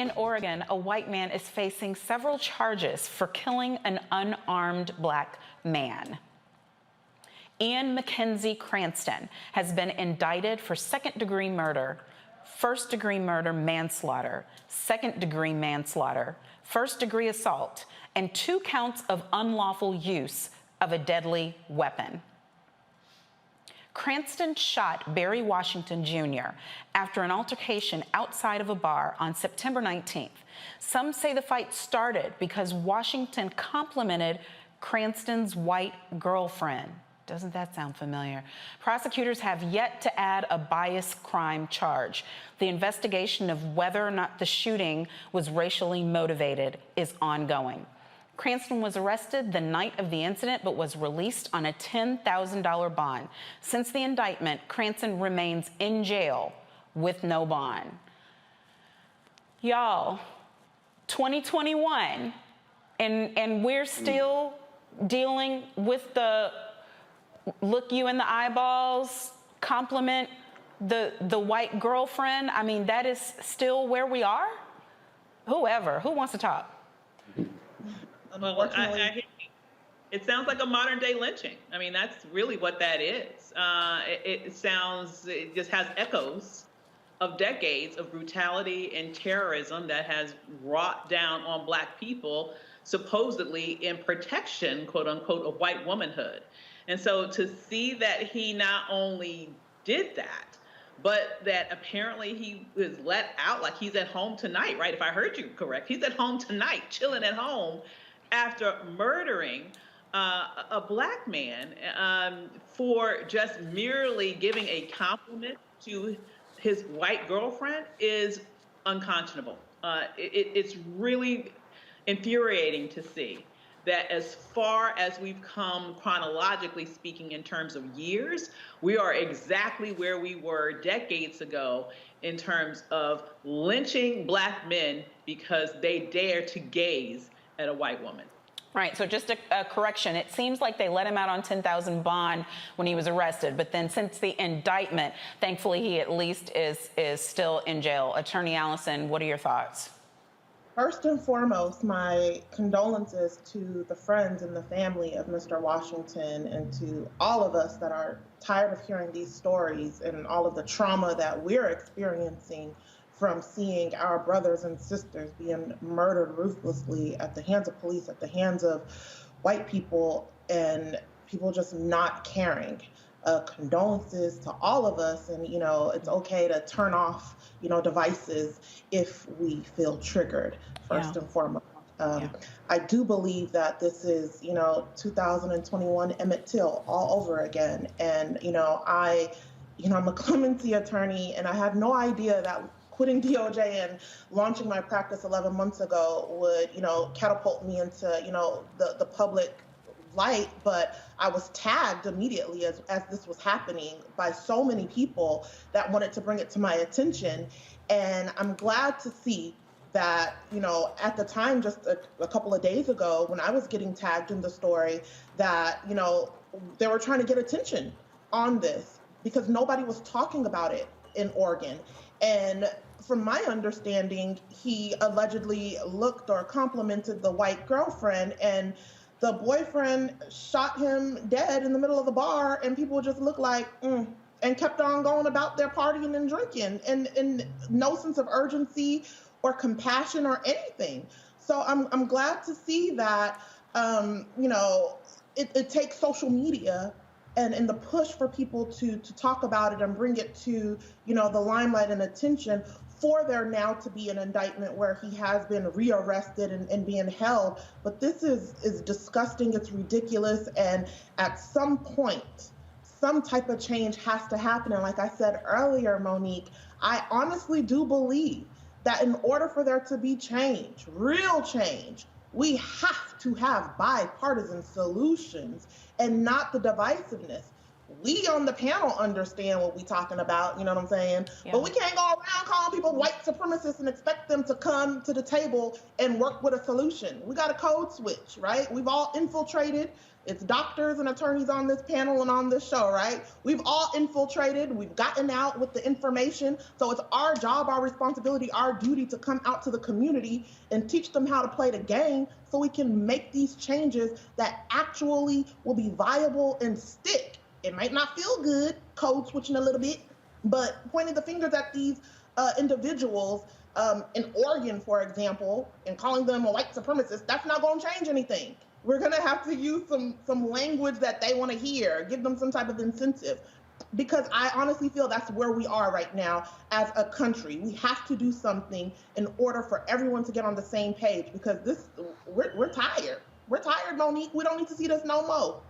In Oregon, a white man is facing several charges for killing an unarmed black man. MacKenzie Cranston has been indicted for second-degree murder, first-degree murder manslaughter, second-degree manslaughter, first-degree assault, and 2 counts of unlawful use of a deadly weapon. Cranston shot Barry Washington Jr. after an altercation outside of a bar on September 19th. Some say the fight started because Washington complimented Cranston's white girlfriend. Doesn't that sound familiar? Prosecutors have yet to add a bias crime charge. The investigation of whether or not the shooting was racially motivated is ongoing. Cranston was arrested the night of the incident but was released on a $10,000 bond. Since the indictment, Cranston remains in jail with no bond. Y'all, 2021, and we're still dealing with the look you in the eyeballs, compliment the white girlfriend. I mean, that is still where we are? Who wants to talk? Well, it sounds like a modern day lynching. I mean, that's really what that is. It just has echoes of decades of brutality and terrorism that has wrought down on Black people, supposedly in protection, quote unquote, of white womanhood. And so to see that he not only did that, but that apparently he was let out, like he's at home tonight, right? If I heard you correct, he's at home tonight, chilling at home, after murdering a Black man for just merely giving a compliment to his white girlfriend is unconscionable. It's really infuriating to see that as far as we've come chronologically speaking in terms of years, we are exactly where we were decades ago in terms of lynching Black men because they dare to gaze at a white woman. Right, so just a correction. It seems like they let him out on $10,000 bond when he was arrested, but then since the indictment, thankfully he at least is still in jail. Attorney Allison, what are your thoughts? First and foremost, my condolences to the friends and the family of Mr. Washington and to all of us that are tired of hearing these stories and all of the trauma that we're experiencing from seeing our brothers and sisters being murdered ruthlessly at the hands of police, at the hands of white people, and people just not caring. Condolences to all of us, and it's okay to turn off, devices if we feel triggered, first and foremost. I do believe that this is, 2021 Emmett Till all over again. And, I'm a clemency attorney, and I had no idea that quitting DOJ and launching my practice 11 months ago would, catapult me into, the public light. But I was tagged immediately as this was happening by so many people that wanted to bring it to my attention. And I'm glad to see that, at the time, just a couple of days ago, when I was getting tagged in the story, that, they were trying to get attention on this because nobody was talking about it in Oregon. And from my understanding, he allegedly looked or complimented the white girlfriend, and the boyfriend shot him dead in the middle of the bar, and people just looked like, and kept on going about their partying and drinking, and no sense of urgency or compassion or anything. So I'm glad to see that, it takes social media and the push for people to talk about it and bring it to, the limelight and attention for there now to be an indictment where he has been rearrested and being held. But this is disgusting, it's ridiculous, and at some point, some type of change has to happen. And like I said earlier, Monique, I honestly do believe that in order for there to be change, real change, we have to have bipartisan solutions and not the divisiveness. we on the panel understand what we talking about, you know what I'm saying? Yeah. But we can't go around calling people white supremacists and expect them to come to the table and work with a solution. We got a code switch, right? We've all infiltrated. It's doctors and attorneys on this panel and on this show, right? We've all infiltrated. We've gotten out with the information. So it's our job, our responsibility, our duty to come out to the community and teach them how to play the game so we can make these changes that actually will be viable and stick. It might not feel good, code switching a little bit, but pointing the fingers at these individuals in Oregon, for example, and calling them a white supremacist, that's not going to change anything. We're going to have to use some language that they want to hear, give them some type of incentive, because I honestly feel that's where we are right now as a country. We have to do something in order for everyone to get on the same page, because we're tired. We're tired, Monique. We don't need to see this no more.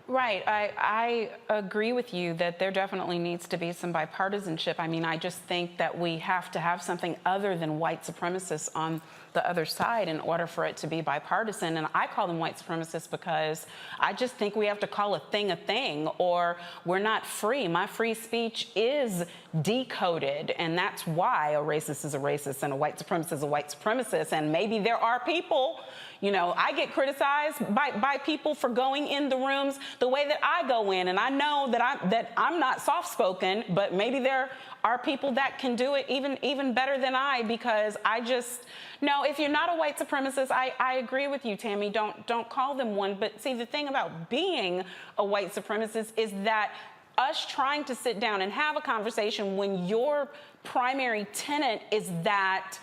Right. I agree with you that there definitely needs to be some bipartisanship. I mean, I just think that we have to have something other than white supremacists on the other side in order for it to be bipartisan. And I call them white supremacists because I just think we have to call a thing, or we're not free. My free speech is decoded, and that's why a racist is a racist and a white supremacist is a white supremacist. And maybe there are people, you know, I get criticized by people for going in the rooms the way that I go in, and I know that I'm not soft-spoken, but maybe there are people that can do it even better than I, because I just no. If you're not a white supremacist, I agree with you, Tammy. Don't call them one. But see, the thing about being a white supremacist is that us trying to sit down and have a conversation when your primary tenet is that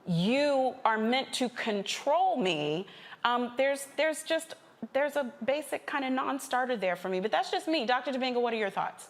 you are meant to control me, there's a basic kind of non-starter there for me. But that's just me. Dr. Domingo, what are your thoughts?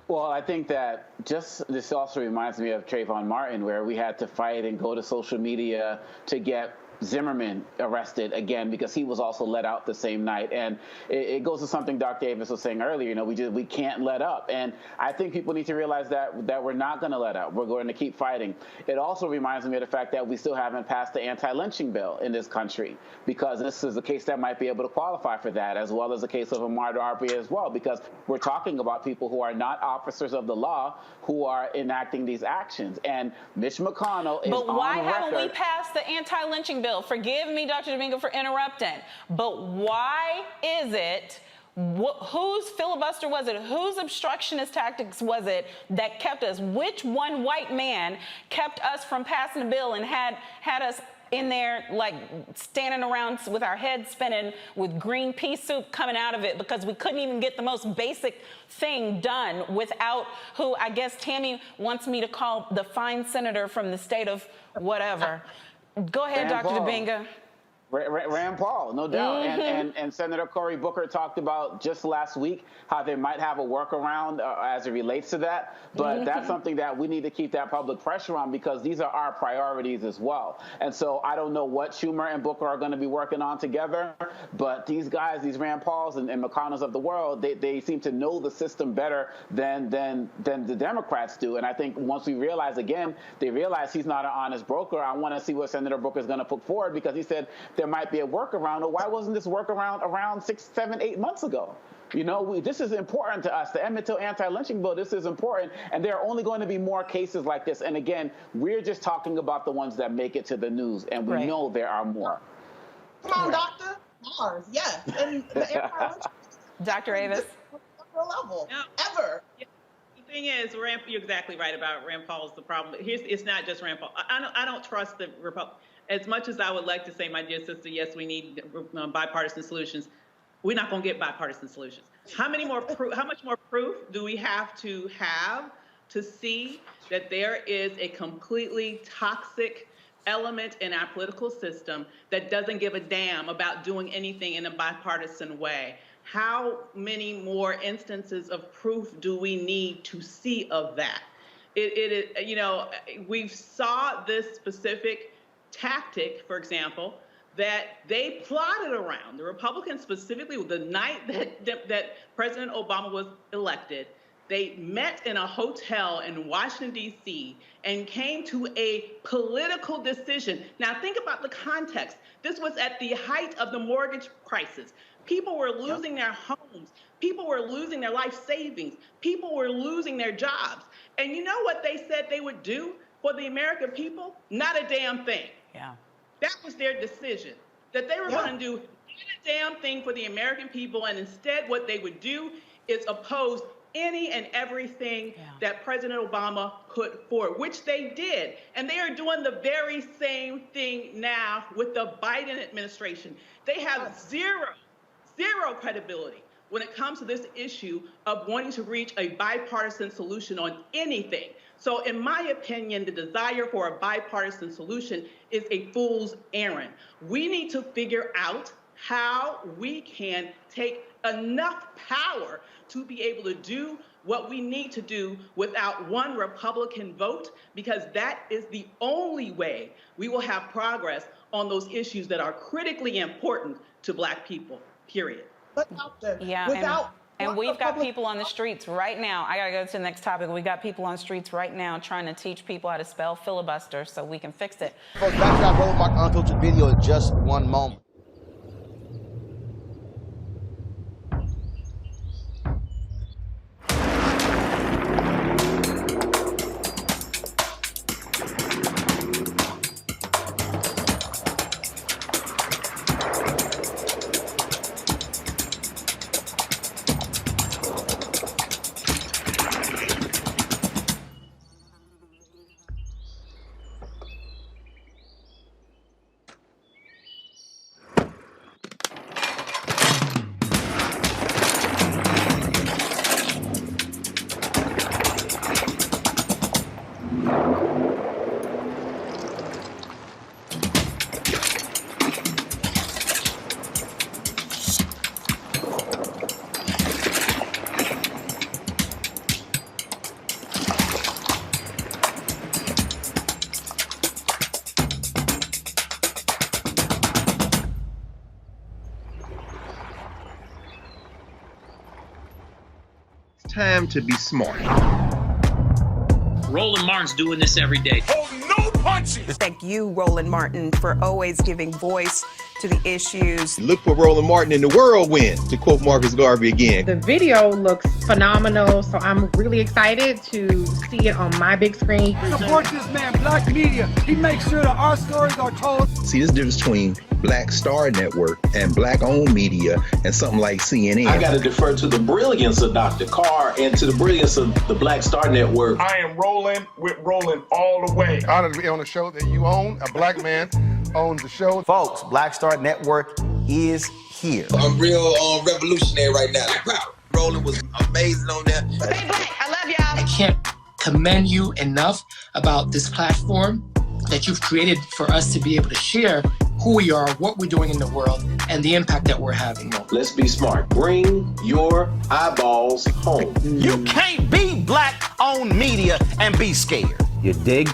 Well, I think that this also reminds me of Trayvon Martin, where we had to fight and go to social media to get Zimmerman arrested again because he was also let out the same night. And it goes to something Dr. Davis was saying earlier, you know, we can't let up. And I think people need to realize that we're not going to let up. We're going to keep fighting. It also reminds me of the fact that we still haven't passed the anti-lynching bill in this country, because this is a case that might be able to qualify for that, as well as the case of Ahmaud Arbery as well, because we're talking about people who are not officers of the law who are enacting these actions. And Mitch McConnell is on record. But why haven't we passed the anti-lynching bill? Forgive me, Dr. Domingo, for interrupting, but why is it, whose filibuster was it, whose obstructionist tactics was it that kept us, which one white man kept us from passing the bill and had us in there like standing around with our heads spinning with green pea soup coming out of it because we couldn't even get the most basic thing done without who I guess Tammy wants me to call the fine senator from the state of whatever. Go ahead, Dr. Domingo. Rand Paul, no doubt. Mm-hmm. And Senator Cory Booker talked about just last week how they might have a workaround as it relates to that. But that's something that we need to keep that public pressure on, because these are our priorities as well. And so I don't know what Schumer and Booker are going to be working on together, but these guys, these Rand Pauls and McConnells of the world, they seem to know the system better than the Democrats do. And I think once we realize, again, they realize he's not an honest broker, I want to see what Senator Booker is going to put forward, because he said there might be a workaround. Or why wasn't this workaround around 6, 7, 8 months ago? You know, this is important to us. The Emmett Till anti-lynching bill, this is important. And there are only going to be more cases like this. And again, we're just talking about the ones that make it to the news. And we know there are more. Come on, Doctor. Mars, yes. And the anti-lynching Dr. Avis. Level, ever. The thing is, you're exactly right about Rand Paul is the problem. It's not just Rand Paul. I don't trust the Republicans. As much as I would like to say, my dear sister, yes, we need bipartisan solutions, we're not going to get bipartisan solutions. How much more proof do we have to see that there is a completely toxic element in our political system that doesn't give a damn about doing anything in a bipartisan way? How many more instances of proof do we need to see of that? We saw this specific tactic, for example, that they plotted around. The Republicans specifically, the night that President Obama was elected, they met in a hotel in Washington, D.C., and came to a political decision. Now, think about the context. This was at the height of the mortgage crisis. People were losing their homes. People were losing their life savings. People were losing their jobs. And you know what they said they would do for the American people? Not a damn thing. Yeah. That was their decision, that they were going to do not a damn thing for the American people, and instead what they would do is oppose any and everything that President Obama put forward, which they did. And they are doing the very same thing now with the Biden administration. They have zero credibility when it comes to this issue of wanting to reach a bipartisan solution on anything. So in my opinion, the desire for a bipartisan solution is a fool's errand. We need to figure out how we can take enough power to be able to do what we need to do without one Republican vote, because that is the only way we will have progress on those issues that are critically important to Black people, period. And we've got people on the streets right now. I got to go to the next topic. We got people on the streets right now trying to teach people how to spell filibuster so we can fix it. Folks, back to that Roland Martin unfiltered video in just one moment. Time to be smart. Roland Martin's doing this every day. Oh, no punches! Thank you, Roland Martin, for always giving voice to the issues. Look for Roland Martin in the whirlwind, to quote Marcus Garvey again. The video looks phenomenal, so I'm really excited to see it on my big screen. Support this man, Black media. He makes sure that our stories are told. See, this difference between Black Star Network and Black-owned media and something like CNN. I got to defer to the brilliance of Dr. Carr and to the brilliance of the Black Star Network. I am rolling with Roland all the way. Honored to be on a show that you own. A Black man owns the show. Folks, Black Star Network is here. I'm real revolutionary right now. Roland was amazing on that. Stay Black. I love y'all. I can't commend you enough about this platform that you've created for us to be able to share who we are, what we're doing in the world, and the impact that we're having. Let's be smart. Bring your eyeballs home. You can't be Black-owned media and be scared. You dig?